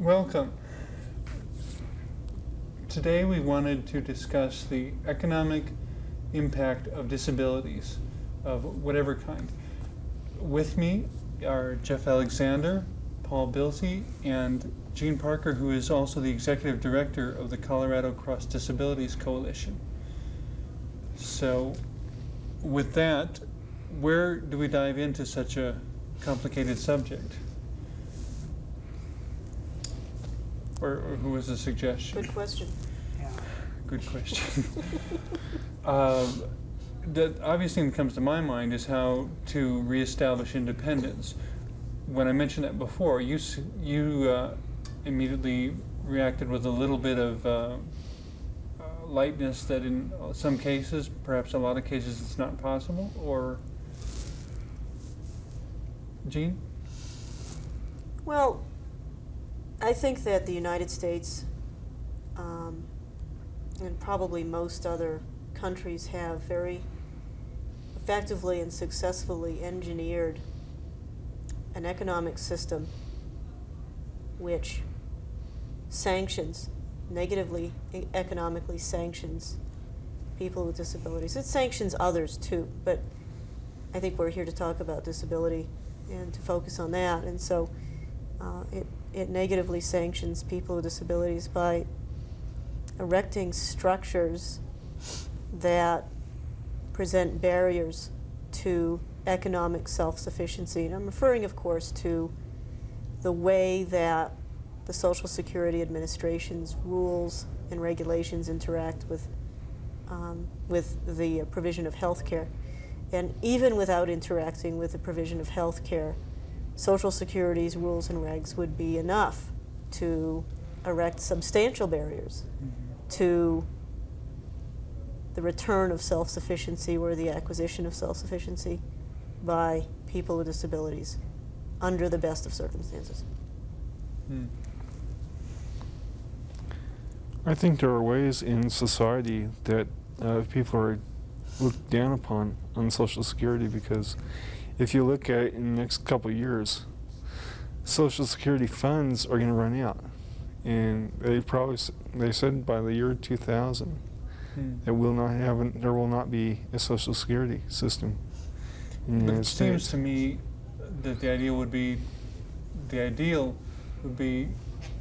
Welcome. Today we wanted to discuss the economic impact of disabilities of whatever kind. With me are Jeff Alexander, Paul Bilty, and Jean Parker, who is also the executive director of the Colorado Cross Disabilities Coalition. So with that, where do we dive into such a complicated subject? Or who was the suggestion? Good question. Yeah. Good question. The obvious thing that comes to my mind is how to reestablish independence. When I mentioned that before, you immediately reacted with a little bit of lightness that in some cases, perhaps a lot of cases, it's not possible. Or, Jean? Well, I think that the United States and probably most other countries have very effectively and successfully engineered an economic system which negatively economically sanctions people with disabilities. It sanctions others too, but I think we're here to talk about disability and to focus on that. And so it negatively sanctions people with disabilities by erecting structures that present barriers to economic self-sufficiency. And I'm referring, of course, to the way that the Social Security Administration's rules and regulations interact with the provision of health care. And even without interacting with the provision of health care, Social Security's rules and regs would be enough to erect substantial barriers to the return of self-sufficiency or the acquisition of self-sufficiency by people with disabilities under the best of circumstances. I think there are ways in society that people are looked down upon on Social Security, because if you look at it in the next couple of years, Social Security funds are going to run out. And they said by the year 2000, there will not be a Social Security system in the United States. It seems to me that the ideal would be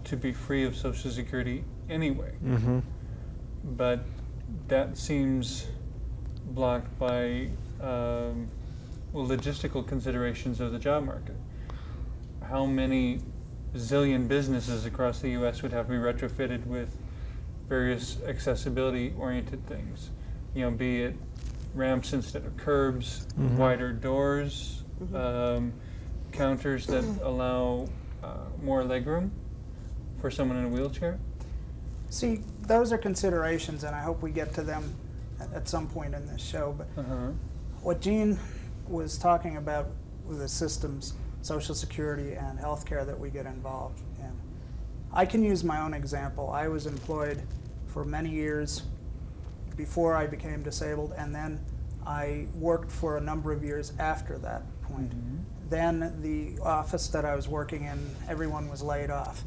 to be free of Social Security anyway. But that seems blocked by logistical considerations of the job market. How many zillion businesses across the U.S. would have to be retrofitted with various accessibility-oriented things? You know, be it ramps instead of curbs, wider doors, counters that allow more legroom for someone in a wheelchair. See, those are considerations, and I hope we get to them at some point in this show. But what Jean was talking about with the systems, Social Security and healthcare that we get involved in. I can use my own example. I was employed for many years before I became disabled, and then I worked for a number of years after that point. Then the office that I was working in, everyone was laid off.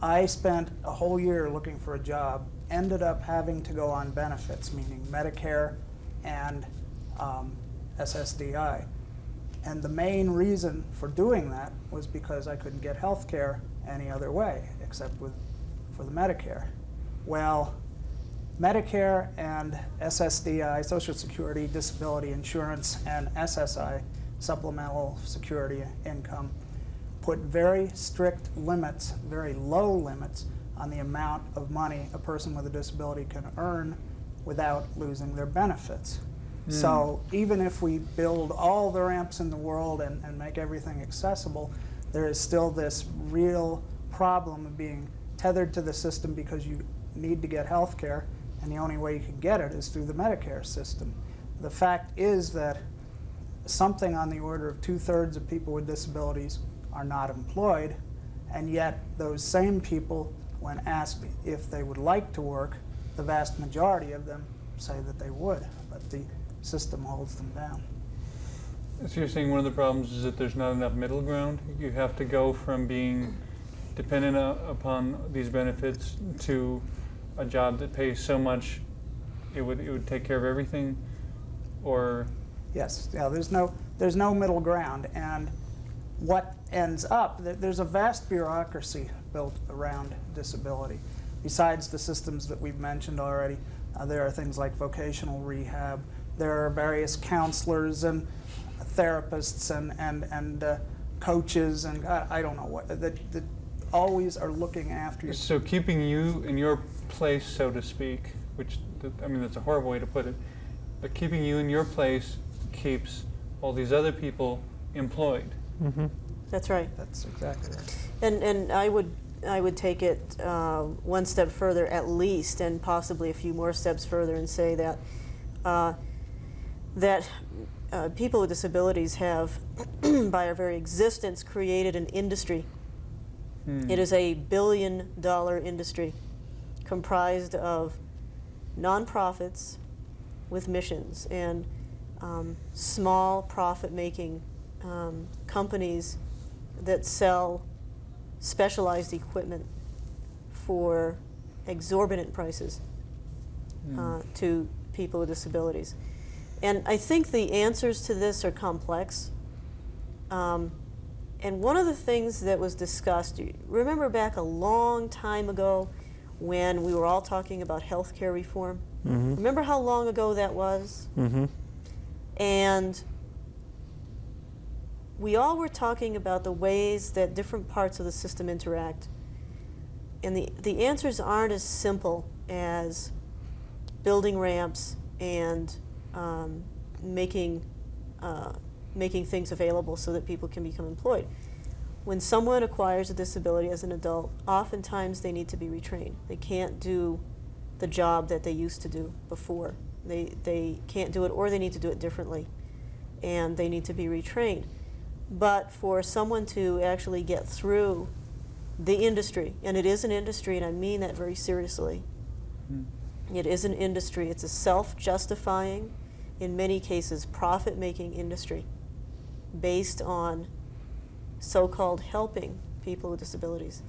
I spent a whole year looking for a job, ended up having to go on benefits, meaning Medicare and SSDI. And the main reason for doing that was because I couldn't get health care any other way except for the Medicare. Well, Medicare and SSDI, Social Security, Disability Insurance, and SSI, Supplemental Security Income, put very strict limits, very low limits, on the amount of money a person with a disability can earn without losing their benefits. So even if we build all the ramps in the world and make everything accessible, there is still this real problem of being tethered to the system because you need to get health care, and the only way you can get it is through the Medicare system. The fact is that something on the order of 2/3 of people with disabilities are not employed, and yet those same people, when asked if they would like to work, the vast majority of them say that they would, but the system holds them down. So you're saying one of the problems is that there's not enough middle ground? You have to go from being dependent upon these benefits to a job that pays so much, it would take care of everything, or? Yes, yeah, there's no middle ground, and what ends up, there's a vast bureaucracy built around disability. Besides the systems that we've mentioned already, there are things like vocational rehab, there are various counselors and therapists and coaches, and I don't know what, that always are looking after you. So keeping you in your place, so to speak, which, I mean, that's a horrible way to put it, but keeping you in your place keeps all these other people employed. Mm-hmm. That's right. That's exactly right. And I would take it one step further at least, and possibly a few more steps further, and say that people with disabilities have, by our very existence, created an industry. It is a billion-dollar industry comprised of nonprofits with missions and small profit-making companies that sell specialized equipment for exorbitant prices to people with disabilities. And I think the answers to this are complex. And one of the things that was discussed, remember back a long time ago when we were all talking about healthcare reform? Mm-hmm. Remember how long ago that was? Mm-hmm. And we all were talking about the ways that different parts of the system interact. And the answers aren't as simple as building ramps and making things available so that people can become employed. When someone acquires a disability as an adult, oftentimes they need to be retrained. They can't do the job that they used to do before. They can't do it, or they need to do it differently, and they need to be retrained. But for someone to actually get through the industry, and it is an industry, and I mean that very seriously. It is an industry. It's a self-justifying, in many cases, profit-making industry based on so-called helping people with disabilities.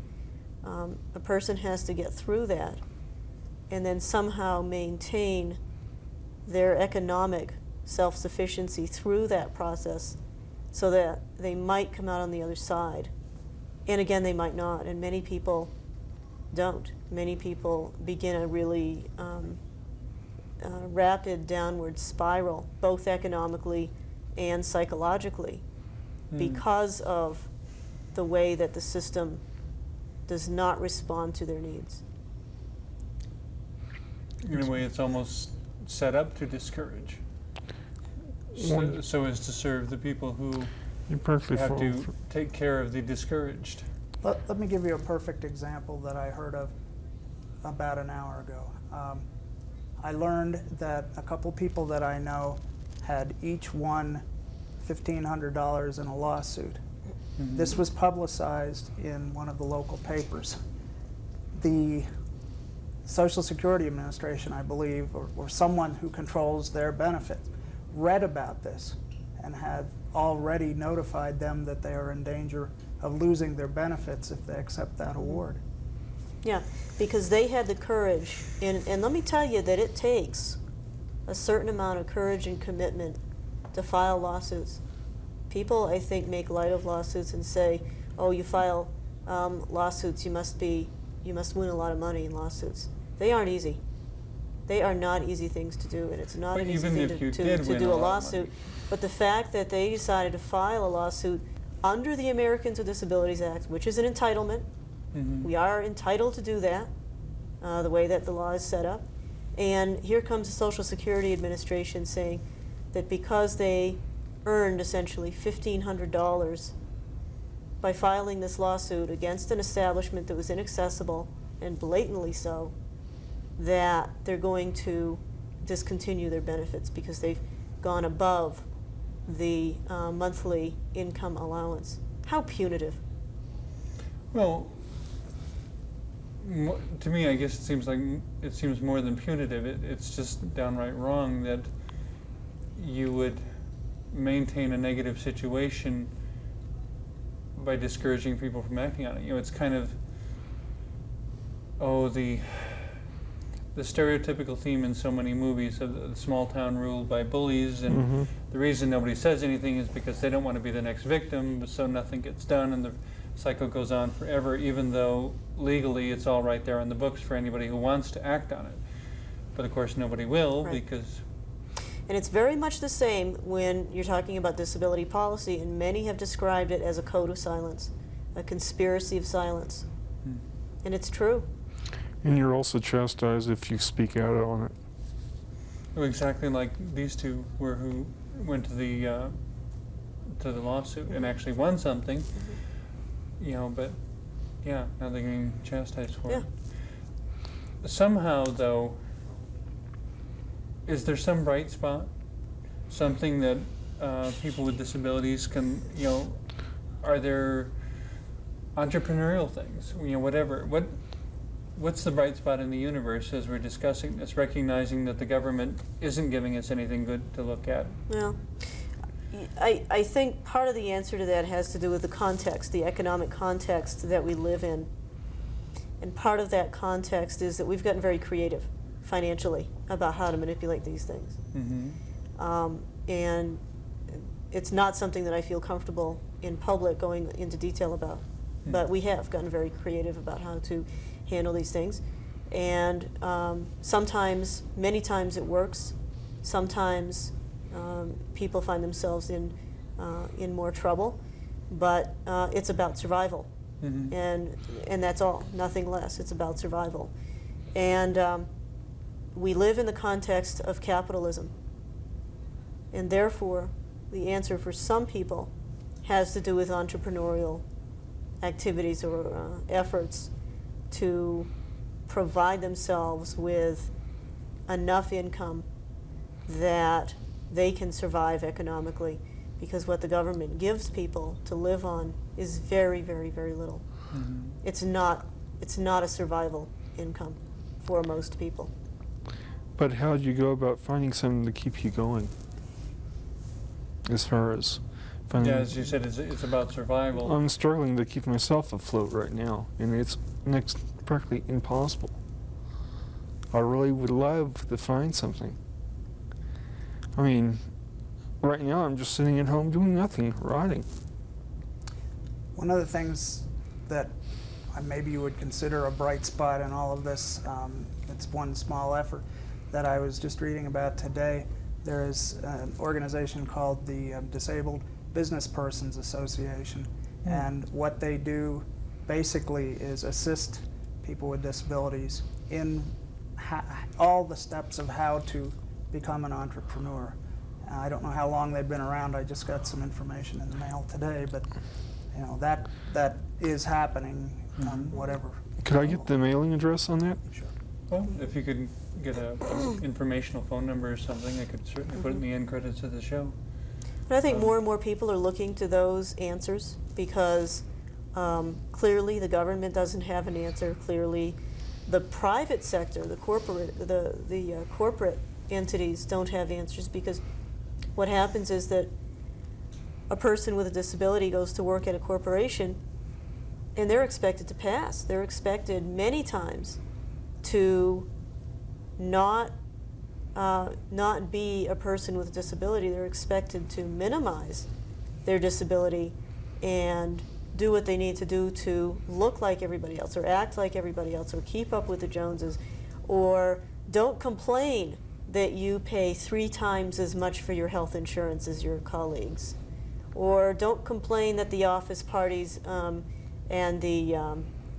A person has to get through that and then somehow maintain their economic self-sufficiency through that process so that they might come out on the other side. And again, they might not, and many people don't. Many people begin a really rapid downward spiral, both economically and psychologically, because of the way that the system does not respond to their needs. In a way, it's almost set up to discourage, so as to serve the people who You perfectly have fall to for- take care of the discouraged. Let me give you a perfect example that I heard of about an hour ago. I learned that a couple people that I know had each won $1,500 in a lawsuit. This was publicized in one of the local papers. The Social Security Administration, I believe, or someone who controls their benefits, read about this and had already notified them that they are in danger of losing their benefits if they accept that award. Yeah, because they had the courage, and let me tell you that it takes a certain amount of courage and commitment to file lawsuits. People, I think, make light of lawsuits and say, oh, you file lawsuits, you must win a lot of money in lawsuits. They aren't easy. They are not easy things to do, and it's not But an easy even thing if you to did win do a a lot of lawsuit. money. But the fact that they decided to file a lawsuit under the Americans with Disabilities Act, which is an entitlement, we are entitled to do that, the way that the law is set up. And here comes the Social Security Administration saying that because they earned essentially $1,500 by filing this lawsuit against an establishment that was inaccessible, and blatantly so, that they're going to discontinue their benefits because they've gone above the monthly income allowance. How punitive. Well, to me, I guess it seems more than punitive. It's just downright wrong that you would maintain a negative situation by discouraging people from acting on it. You know, it's kind of, the stereotypical theme in so many movies of the small town ruled by bullies, and the reason nobody says anything is because they don't want to be the next victim, so nothing gets done, and the cycle goes on forever, even though legally it's all right there on the books for anybody who wants to act on it. But of course nobody will, Right. because And it's very much the same when you're talking about disability policy, and many have described it as a code of silence, a conspiracy of silence. And it's true. And you're also chastised if you speak out on it. exactly like these two were, who went to the lawsuit and actually won something. You know, but yeah, now they're getting chastised for Yeah. it. Somehow, though, is there some bright spot? Something that people with disabilities can, you know, are there entrepreneurial things? You know, whatever. What's the bright spot in the universe as we're discussing this, recognizing that the government isn't giving us anything good to look at? Well, I think part of the answer to that has to do with the context, the economic context that we live in. And part of that context is that we've gotten very creative financially about how to manipulate these things. And it's not something that I feel comfortable in public going into detail about. But we have gotten very creative about how to handle these things. And sometimes, many times it works. Sometimes people find themselves in more trouble. But it's about survival. And that's all, nothing less. It's about survival. And we live in the context of capitalism. And therefore, the answer for some people has to do with entrepreneurial activities or efforts to provide themselves with enough income that they can survive economically, because what the government gives people to live on is very, very, very little. It's not a survival income for most people. But how do you go about finding something to keep you going? As far as finding... Yeah, as you said, it's about survival. I'm struggling to keep myself afloat right now, and it's practically impossible. I really would love to find something. I mean, right now I'm just sitting at home doing nothing, writing. One of the things that maybe you would consider a bright spot in all of this, it's one small effort that I was just reading about today. There is an organization called the Disabled Business Persons Association, and what they do basically is assist people with disabilities in all the steps of how to become an entrepreneur. I don't know how long they've been around. I just got some information in the mail today, but you know that is happening. Whatever. Could I get the mailing address on that? Sure. Well, if you could get an informational phone number or something, I could certainly put it in the end credits of the show. But I think more and more people are looking to those answers, because clearly the government doesn't have an answer. Clearly, the private sector, the corporate entities don't have answers, because what happens is that a person with a disability goes to work at a corporation, and they're expected to pass. They're expected many times to not be a person with a disability. They're expected to minimize their disability and do what they need to do to look like everybody else, or act like everybody else, or keep up with the Joneses, or don't complain that you pay 3 times as much for your health insurance as your colleagues, or don't complain that the office parties and the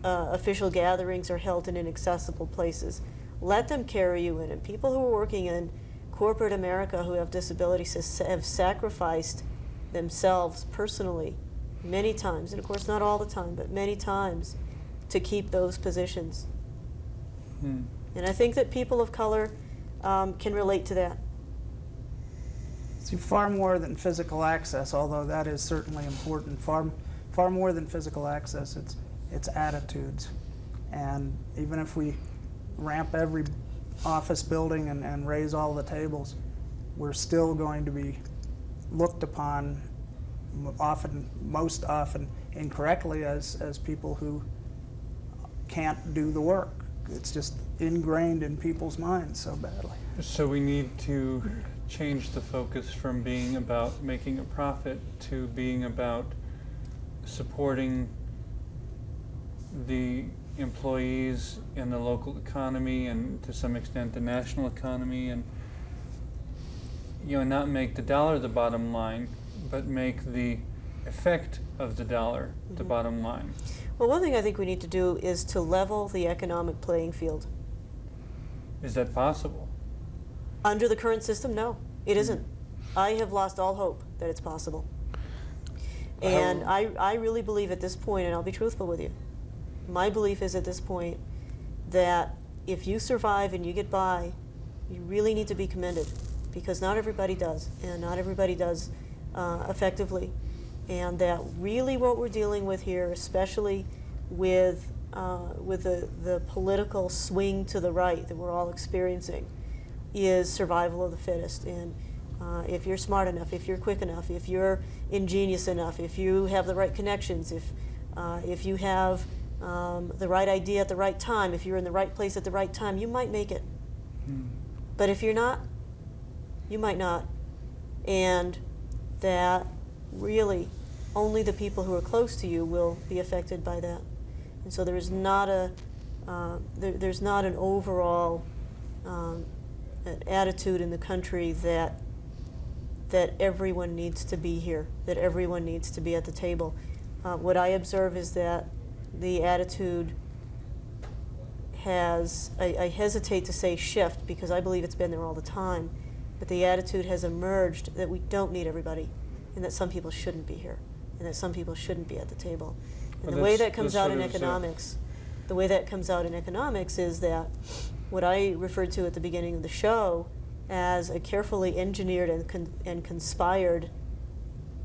official gatherings are held in inaccessible places. Let them carry you in. And people who are working in corporate America who have disabilities have sacrificed themselves personally many times, and of course not all the time, but many times, to keep those positions. And I think that people of color can relate to that. See, far more than physical access, although that is certainly important, far more than physical access, it's attitudes. And even if we ramp every office building and raise all the tables, we're still going to be looked upon most often incorrectly, as people who can't do the work. It's just ingrained in people's minds so badly. So we need to change the focus from being about making a profit to being about supporting the employees in the local economy and to some extent the national economy, and not make the dollar the bottom line, but make the effect of the dollar the bottom line. Well, one thing I think we need to do is to level the economic playing field. Is that possible? Under the current system, no, it isn't. I have lost all hope that it's possible. And I really believe at this point, and I'll be truthful with you, my belief is at this point that if you survive and you get by, you really need to be commended, because not everybody does, and not everybody does effectively. And that really what we're dealing with here, especially with the political swing to the right that we're all experiencing, is survival of the fittest. And if you're smart enough, if you're quick enough, if you're ingenious enough, if you have the right connections, if you have the right idea at the right time, if you're in the right place at the right time, you might make it. But if you're not, you might not. And that really only the people who are close to you will be affected by that. And so there's not there's not an overall an attitude in the country that everyone needs to be here, that everyone needs to be at the table. What I observe is that the attitude has, I hesitate to say shift because I believe it's been there all the time, but the attitude has emerged that we don't need everybody and that some people shouldn't be here and that some people shouldn't be at the table. And the way that comes out in economics, is that what I referred to at the beginning of the show as a carefully engineered and conspired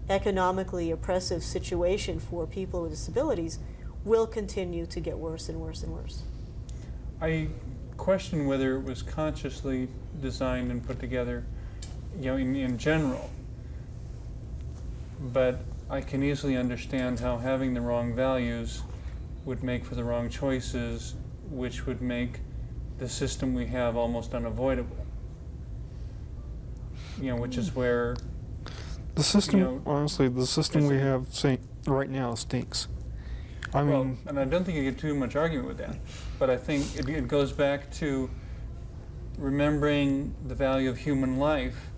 economically oppressive situation for people with disabilities will continue to get worse and worse and worse. I question whether it was consciously designed and put together, in general. But I can easily understand how having the wrong values would make for the wrong choices, which would make the system we have almost unavoidable. Which is where the system, honestly, the system we have right now stinks. I mean, and I don't think you get too much argument with that, but I think it goes back to remembering the value of human life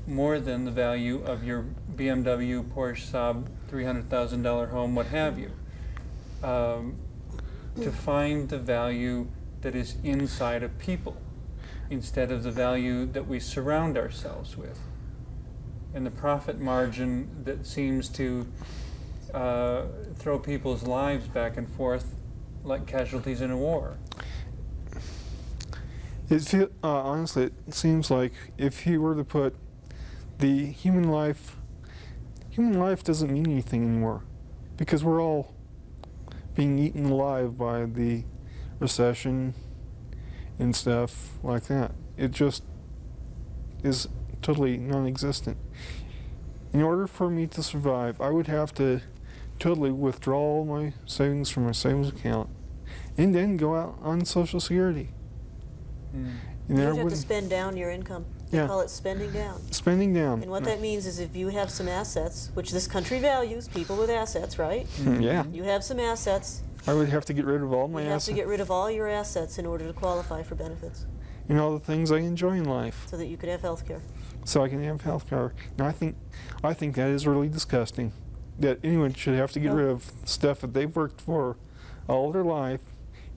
more than the value of your BMW, Porsche, Saab, $300,000 home, what have you. To find the value that is inside of people instead of the value that we surround ourselves with. And the profit margin that seems to throw people's lives back and forth like casualties in a war. Honestly, it seems like if you were to put the human life doesn't mean anything anymore because we're all being eaten alive by the recession and stuff like that. It just is totally non-existent. In order for me to survive, I would have to totally withdraw all my savings from my savings account and then go out on Social Security. You'd have to spend down your income. They call it spending down. Spending down. And what that means is if you have some assets, which this country values, people with assets, right? Yeah. You have some assets. I would have to get rid of all my assets. You have to get rid of all your assets in order to qualify for benefits. And all the things I enjoy in life. So that you could have health care. So I can have health care. And I think that is really disgusting. That anyone should have to get rid of stuff that they've worked for all their life,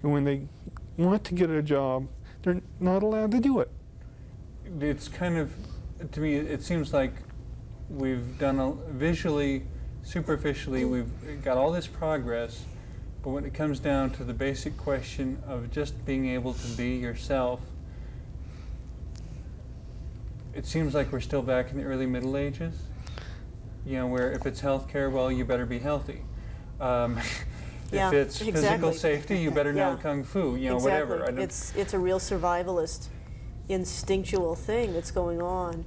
and when they want to get a job, they're not allowed to do it. It's kind of, to me, it seems like we've done visually, superficially, we've got all this progress, but when it comes down to the basic question of just being able to be yourself, it seems like we're still back in the early Middle Ages, where if it's healthcare, well, you better be healthy. If it's physical safety, you better know Kung Fu, whatever. It's a real survivalist, instinctual thing that's going on.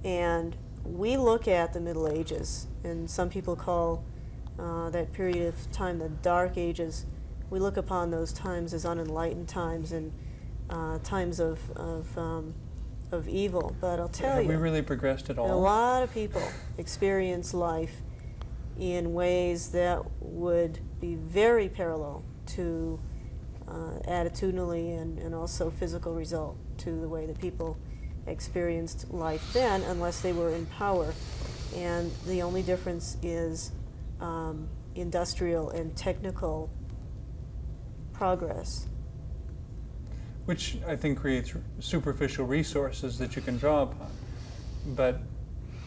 And we look at the Middle Ages, and some people call that period of time the Dark Ages. We look upon those times as unenlightened times and times of evil. But I'll tell Have you, we really progressed at a all? lot of people experience life in ways that would be very parallel to attitudinally and also physical result to the way that people experienced life then, unless they were in power. And the only difference is industrial and technical progress. Which I think creates superficial resources that you can draw upon. But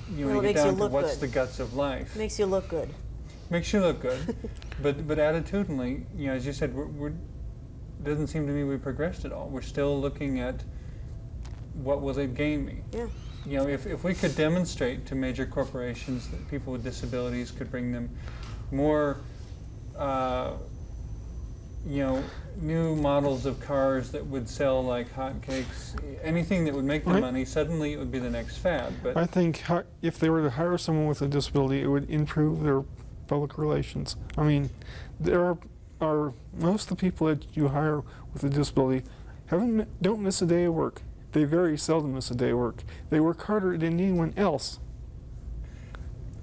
Well, when it you get makes you down to look what's good. the guts of life. Makes you look good. Makes you look good. but attitudinally, as you said, we're doesn't seem to me we progressed at all. We're still looking at what will it gain me. Yeah. If we could demonstrate to major corporations that people with disabilities could bring them more, new models of cars that would sell like hotcakes, anything that would make them money, suddenly it would be the next fad. But I think if they were to hire someone with a disability, it would improve their public relations. I mean, there are most of the people that you hire with a disability don't miss a day of work. They very seldom miss a day of work. They work harder than anyone else.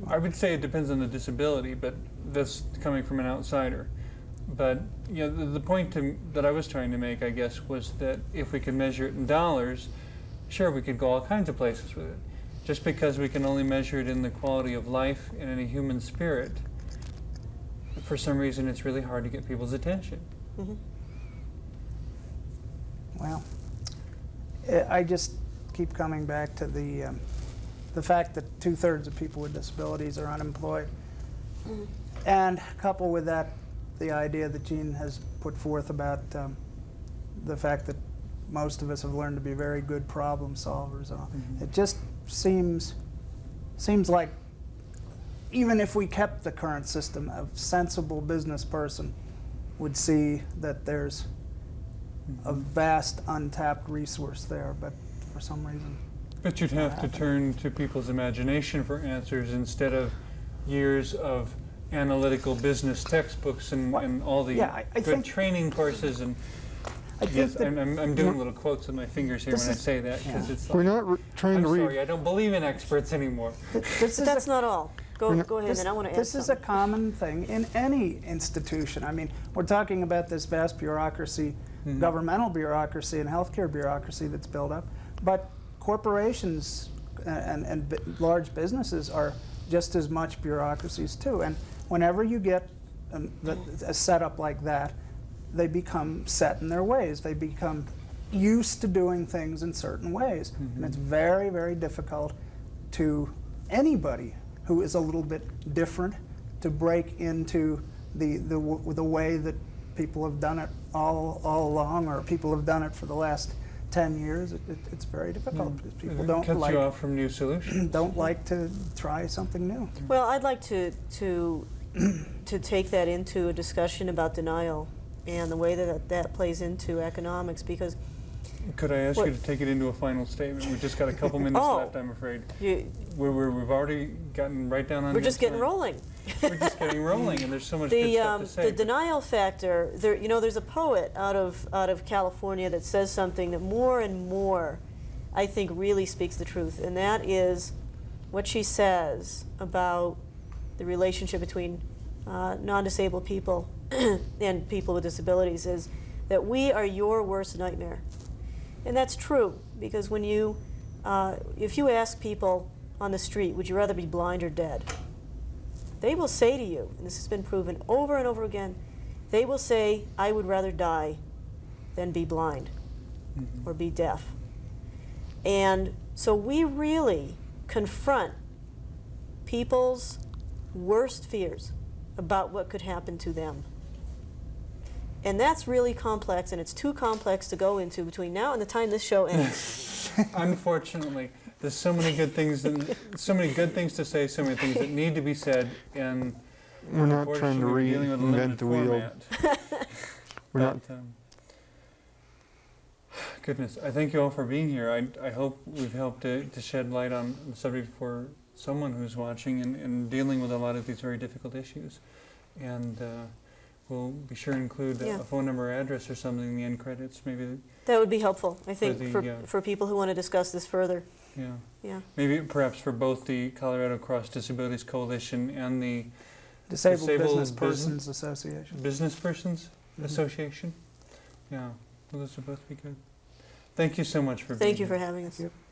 I would say it depends on the disability, but that's coming from an outsider. But the point that I was trying to make, I guess, was that if we could measure it in dollars, sure, we could go all kinds of places with it. Just because we can only measure it in the quality of life and in a human spirit, for some reason it's really hard to get people's attention. Mm-hmm. Well, I just keep coming back to the fact that 2/3 of people with disabilities are unemployed. Mm-hmm. And coupled with that, the idea that Jean has put forth about the fact that most of us have learned to be very good problem solvers. It just seems like even if we kept the current system, a sensible business person would see that there's a vast untapped resource there, but for some reason. But you'd have to turn to people's imagination for answers instead of years of analytical business textbooks and all the I good think training courses. And I think yes, that I'm doing little quotes with my fingers here when I say that, because it's We're like, not trying I'm to sorry, read. I don't believe in experts anymore. this But that's not all. Go ahead, and I want to add This is a something. common thing in any institution. I mean, we're talking about this vast bureaucracy, governmental bureaucracy and healthcare bureaucracy that's built up, but corporations and large businesses are just as much bureaucracies too. And whenever you get a setup like that, they become set in their ways. They become used to doing things in certain ways. And it's very, very difficult to anybody who is a little bit different to break into the way that people have done it all along, or people have done it for the last 10 years. It's very difficult because people It cuts you off from new solutions. don't like to try something new. Well, I'd like to take that into a discussion about denial and the way that plays into economics, because Could I ask What? you to take it into a final statement? We've just got a couple minutes Oh. left, I'm afraid. you, We've already gotten right down on we're your just getting time. rolling. We're just getting rolling, and there's so much good stuff to say. The denial factor. There's a poet out of California that says something that more and more, I think, really speaks the truth, and that is what she says about the relationship between non-disabled people and people with disabilities is that we are your worst nightmare, and that's true, because when if you ask people on the street, would you rather be blind or dead? They will say to you, and this has been proven over and over again, they will say, I would rather die than be blind or be deaf. And so we really confront people's worst fears about what could happen to them. And that's really complex, and it's too complex to go into between now and the time this show ends. Unfortunately, there's so many good things, and so many good things to say, so many things that need to be said, and We're not trying to unfortunately, we're dealing with a limited reinvent the wheel. format. We're not. Goodness, I thank you all for being here. I hope we've helped to shed light on the subject for someone who's watching and dealing with a lot of these very difficult issues. And we'll be sure to include Yeah. a phone number or address or something in the end credits, maybe. That would be helpful, I think, the, for people who want to discuss this further. Yeah. Yeah. Maybe perhaps for both the Colorado Cross Disabilities Coalition and the Disabled Business Business- Persons Association. Business Persons Mhm. Association. Yeah, well, those would both be good. Thank you so much for being Thank you here. for having us. Thank you.